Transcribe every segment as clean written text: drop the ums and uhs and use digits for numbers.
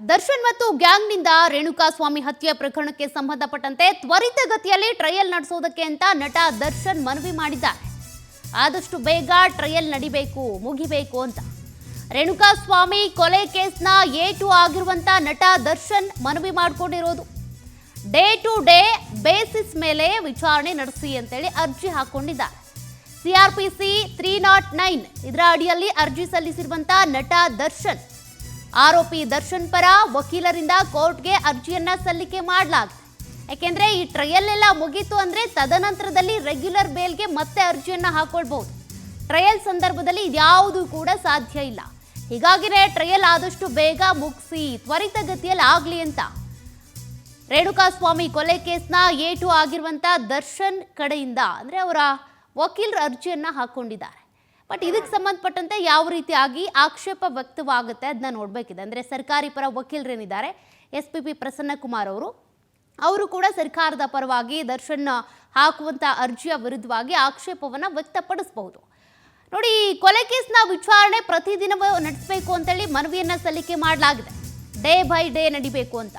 ದರ್ಶನ್ ಮತ್ತು ಗ್ಯಾಂಗ್ನಿಂದ ರೇಣುಕಾಸ್ವಾಮಿ ಹತ್ಯೆ ಪ್ರಕರಣಕ್ಕೆ ಸಂಬಂಧಪಟ್ಟಂತೆ ತ್ವರಿತಗತಿಯಲ್ಲಿ ಟ್ರಯಲ್ ನಡೆಸೋದಕ್ಕೆ ಅಂತ ನಟ ದರ್ಶನ್ ಮನವಿ ಮಾಡಿದ್ದಾರೆ. ಆದಷ್ಟು ಬೇಗ ಟ್ರಯಲ್ ನಡಿಬೇಕು, ಮುಗಿಬೇಕು ಅಂತ ರೇಣುಕಾಸ್ವಾಮಿ ಕೊಲೆ ಕೇಸ್ನ A2 ಆಗಿರುವಂತ ನಟ ದರ್ಶನ್ ಮನವಿ ಮಾಡಿಕೊಂಡಿರೋದು. ಡೇ ಟು ಡೇ ಬೇಸಿಸ್ ಮೇಲೆ ವಿಚಾರಣೆ ನಡೆಸಿ ಅಂತೇಳಿ ಅರ್ಜಿ ಹಾಕೊಂಡಿದ್ದಾರೆ. CRPC 309 ಇದರ ಅಡಿಯಲ್ಲಿ ಅರ್ಜಿ ಸಲ್ಲಿಸಿರುವಂತ ನಟ ದರ್ಶನ್ ಆರೋಪಿ ದರ್ಶನ್ ಪರ ವಕೀಲರಿಂದ ಕೋರ್ಟ್ಗೆ ಅರ್ಜಿಯನ್ನ ಸಲ್ಲಿಕೆ ಮಾಡಲಾಗಿದೆ. ಯಾಕೆಂದ್ರೆ ಈ ಟ್ರಯಲ್ ಎಲ್ಲ ಮುಗೀತು ಅಂದ್ರೆ ತದನಂತರದಲ್ಲಿ ರೆಗ್ಯುಲರ್ ಬೇಲ್ಗೆ ಮತ್ತೆ ಅರ್ಜಿಯನ್ನ ಹಾಕೊಳ್ಬಹುದು. ಟ್ರಯಲ್ ಸಂದರ್ಭದಲ್ಲಿ ಇದ್ಯಾವುದು ಕೂಡ ಸಾಧ್ಯ ಇಲ್ಲ. ಹೀಗಾಗಿನೇ ಟ್ರಯಲ್ ಆದಷ್ಟು ಬೇಗ ಮುಗಿಸಿ ತ್ವರಿತಗತಿಯಲ್ಲಿ ಆಗ್ಲಿ ಅಂತ ರೇಣುಕಾಸ್ವಾಮಿ ಕೊಲೆ ಕೇಸ್ನ A2 ಆಗಿರುವಂತ ದರ್ಶನ್ ಕಡೆಯಿಂದ ಅಂದ್ರೆ ಅವರ ವಕೀಲರ ಅರ್ಜಿಯನ್ನ ಹಾಕೊಂಡಿದ್ದಾರೆ. ಬಟ್ ಇದಕ್ಕೆ ಸಂಬಂಧಪಟ್ಟಂತೆ ಯಾವ ರೀತಿಯಾಗಿ ಆಕ್ಷೇಪ ವ್ಯಕ್ತವಾಗುತ್ತೆ ಅದನ್ನ ನೋಡಬೇಕಿದೆ. ಅಂದರೆ ಸರ್ಕಾರಿ ಪರ ವಕೀಲರೇನಿದ್ದಾರೆ SPP ಪ್ರಸನ್ನಕುಮಾರ್ ಅವರು ಕೂಡ ಸರ್ಕಾರದ ಪರವಾಗಿ ದರ್ಶನ್ ಹಾಕುವಂಥ ಅರ್ಜಿಯ ವಿರುದ್ಧವಾಗಿ ಆಕ್ಷೇಪವನ್ನು ವ್ಯಕ್ತಪಡಿಸಬಹುದು. ನೋಡಿ, ಕೊಲೆ ಕೇಸ್ನ ವಿಚಾರಣೆ ಪ್ರತಿದಿನವೂ ನಡೆಸಬೇಕು ಅಂತೇಳಿ ಮನವಿಯನ್ನು ಸಲ್ಲಿಕೆ ಮಾಡಲಾಗಿದೆ. ಡೇ ಬೈ ಡೇ ನಡಿಬೇಕು ಅಂತ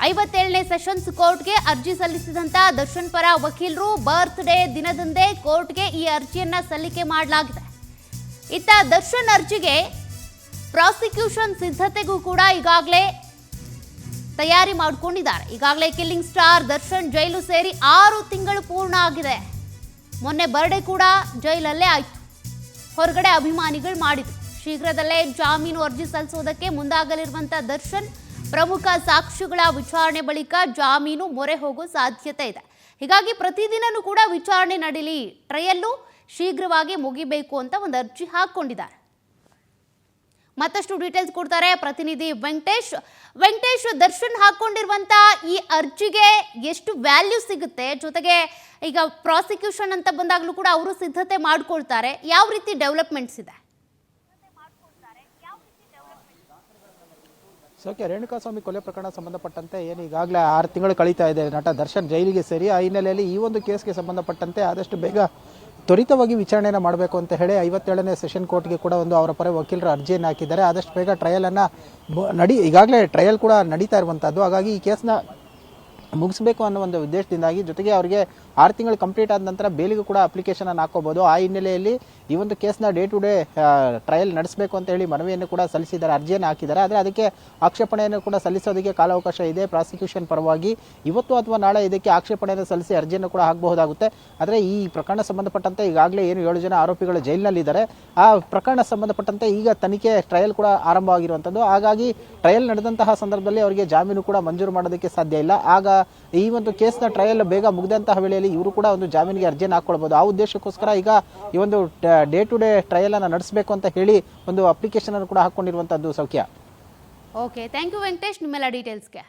57ನೇ ಸೆಷನ್ಸ್ ಕೋರ್ಟ್ಗೆ ಅರ್ಜಿ ಸಲ್ಲಿಸಿದಂತ ದರ್ಶನ್ ಪರ ವಕೀಲರು ಬರ್ತ್ಡೇ ದಿನದಂದೇ ಕೋರ್ಟ್ಗೆ ಈ ಅರ್ಜಿಯನ್ನ ಸಲ್ಲಿಕೆ ಮಾಡಲಾಗಿದೆ. ಇತ್ತ ದರ್ಶನ್ ಅರ್ಜಿಗೆ ಪ್ರಾಸಿಕ್ಯೂಷನ್ ಸಿದ್ಧತೆಗೂ ಕೂಡ ಈಗಾಗಲೇ ತಯಾರಿ ಮಾಡಿಕೊಂಡಿದ್ದಾರೆ. ಈಗಾಗಲೇ ಕಿಲ್ಲಿಂಗ್ ಸ್ಟಾರ್ ದರ್ಶನ್ ಜೈಲು ಸೇರಿ 6 ತಿಂಗಳು ಪೂರ್ಣ ಆಗಿದೆ. ಮೊನ್ನೆ ಬರ್ಡೇ ಕೂಡ ಜೈಲಲ್ಲೇ ಆಯಿತು. ಹೊರಗಡೆ ಅಭಿಮಾನಿಗಳು ಮಾಡಿದ್ರು. ಶೀಘ್ರದಲ್ಲೇ ಜಾಮೀನು ಅರ್ಜಿ ಸಲ್ಲಿಸೋದಕ್ಕೆ ಮುಂದಾಗಲಿರುವಂತ ದರ್ಶನ್ ಪ್ರಮುಖ ಸಾಕ್ಷಿಗಳ ವಿಚಾರಣೆ ಬಳಿಕ ಜಾಮೀನು ಮೊರೆ ಹೋಗೋ ಸಾಧ್ಯತೆ ಇದೆ. ಹೀಗಾಗಿ ಪ್ರತಿದಿನನೂ ಕೂಡ ವಿಚಾರಣೆ ನಡೀಲಿ, ಟ್ರಯಲ್ಲು ಶೀಘ್ರವಾಗಿ ಮುಗಿಬೇಕು ಅಂತ ಒಂದು ಅರ್ಜಿ ಹಾಕೊಂಡಿದ್ದಾರೆ. ಮತ್ತಷ್ಟು ಡೀಟೇಲ್ಸ್ ಕೊಡ್ತಾರೆ ಪ್ರತಿನಿಧಿ ವೆಂಕಟೇಶ್. ದರ್ಶನ್ ಹಾಕೊಂಡಿರುವಂತ ಈ ಅರ್ಜಿಗೆ ಎಷ್ಟು ವ್ಯಾಲ್ಯೂ ಸಿಗುತ್ತೆ, ಜೊತೆಗೆ ಈಗ ಪ್ರಾಸಿಕ್ಯೂಷನ್ ಅಂತ ಬಂದಾಗಲೂ ಕೂಡ ಅವರು ಸಿದ್ಧತೆ ಮಾಡ್ಕೊಳ್ತಾರೆ, ಯಾವ ರೀತಿ ಡೆವಲಪ್ಮೆಂಟ್ಸ್ ಇದೆ? ಸೋಕೆ ರೇಣುಕಾಸ್ವಾಮಿ ಕೊಲೆ ಪ್ರಕರಣ ಸಂಬಂಧಪಟ್ಟಂತೆ ಏನು ಈಗಾಗಲೇ 6 ತಿಂಗಳು ಕಳೀತಾ ಇದೆ ನಟ ದರ್ಶನ್ ಜೈಲಿಗೆ ಸೇರಿ. ಆ ಹಿನ್ನೆಲೆಯಲ್ಲಿ ಈ ಒಂದು ಕೇಸ್ಗೆ ಸಂಬಂಧಪಟ್ಟಂತೆ ಆದಷ್ಟು ಬೇಗ ತ್ವರಿತವಾಗಿ ವಿಚಾರಣೆಯನ್ನು ಮಾಡಬೇಕು ಅಂತ ಹೇಳಿ 57ನೇ ಸೆಷನ್ ಕೋರ್ಟ್ಗೆ ಕೂಡ ಒಂದು ಅವರ ಪರ ವಕೀಲರು ಅರ್ಜಿಯನ್ನು ಹಾಕಿದ್ದಾರೆ. ಆದಷ್ಟು ಬೇಗ ಟ್ರಯಲನ್ನು ಈಗಾಗಲೇ ಟ್ರಯಲ್ ಕೂಡ ನಡೀತಾ ಇರುವಂಥದ್ದು. ಹಾಗಾಗಿ ಈ ಕೇಸ್ನ ಮುಗಿಸ್ಬೇಕು ಅನ್ನೋ ಒಂದು ಉದ್ದೇಶದಿಂದಾಗಿ, ಜೊತೆಗೆ ಅವರಿಗೆ 6 ತಿಂಗಳು ಕಂಪ್ಲೀಟ್ ಆದ ನಂತರ ಬೇಲಿಗೂ ಕೂಡ ಅಪ್ಲಿಕೇಶನ್ ಅನ್ನು ಹಾಕೋಬಹುದು. ಆ ಹಿನ್ನೆಲೆಯಲ್ಲಿ ಈ ಒಂದು ಕೇಸ್ನ ಡೇ ಟು ಡೇ ಟ್ರಯಲ್ ನಡೆಸಬೇಕು ಅಂತ ಹೇಳಿ ಮನವಿಯನ್ನು ಕೂಡ ಸಲ್ಲಿಸಿದ್ದಾರೆ, ಅರ್ಜಿಯನ್ನು ಹಾಕಿದ್ದಾರೆ. ಆದರೆ ಅದಕ್ಕೆ ಆಕ್ಷೇಪಣೆಯನ್ನು ಕೂಡ ಸಲ್ಲಿಸೋದಕ್ಕೆ ಕಾಲಾವಕಾಶ ಇದೆ. ಪ್ರಾಸಿಕ್ಯೂಷನ್ ಪರವಾಗಿ ಇವತ್ತು ಅಥವಾ ನಾಳೆ ಇದಕ್ಕೆ ಆಕ್ಷೇಪಣೆಯನ್ನು ಸಲ್ಲಿಸಿ ಅರ್ಜಿಯನ್ನು ಕೂಡ ಹಾಕಬಹುದಾಗುತ್ತೆ. ಆದರೆ ಈ ಪ್ರಕರಣ ಸಂಬಂಧಪಟ್ಟಂತೆ ಈಗಾಗಲೇ ಏನು 7 ಜನ ಆರೋಪಿಗಳು ಜೈಲಿನಲ್ಲಿದ್ದಾರೆ. ಆ ಪ್ರಕರಣ ಸಂಬಂಧಪಟ್ಟಂತೆ ಈಗ ತನಿಖೆ ಟ್ರಯಲ್ ಕೂಡ ಆರಂಭವಾಗಿರುವಂಥದ್ದು. ಹಾಗಾಗಿ ಟ್ರಯಲ್ ನಡೆದಂತಹ ಸಂದರ್ಭದಲ್ಲಿ ಅವರಿಗೆ ಜಾಮೀನು ಕೂಡ ಮಂಜೂರು ಮಾಡೋದಕ್ಕೆ ಸಾಧ್ಯ ಇಲ್ಲ. ಆಗ ಈ ಒಂದು ಕೇಸ್ನ ಟ್ರಯಲ್ ಬೇಗ ಮುಗಿದಂತಹ ವೇಳೆಯಲ್ಲಿ ಇವರು ಕೂಡ ಒಂದು ಜಾಮೀನಿಗೆ ಅರ್ಜಿಯನ್ನು ಹಾಕೊಳ್ಬಹುದು. ಆ ಉದ್ದೇಶಕ್ಕೋಸ್ಕರ ಈಗ ಈ ಒಂದು ಡೇ ಟು ಡೇ ಟ್ರಯಲ್ ಅನ್ನು ನಡೆಸಬೇಕು ಅಂತ ಹೇಳಿ ಒಂದು ಅಪ್ಲಿಕೇಶನ್ ಅನ್ನು ಕೂಡ ಹಾಕೊಂಡಿರುವಂತದ್ದು. ಸೌಖ್ಯ. ಓಕೆ, ಥ್ಯಾಂಕ್ ಯು ವೆಂಕಟೇಶ್ ನಿಮ್ಮೆಲ್ಲ ಡೀಟೇಲ್ಸ್ಗೆ.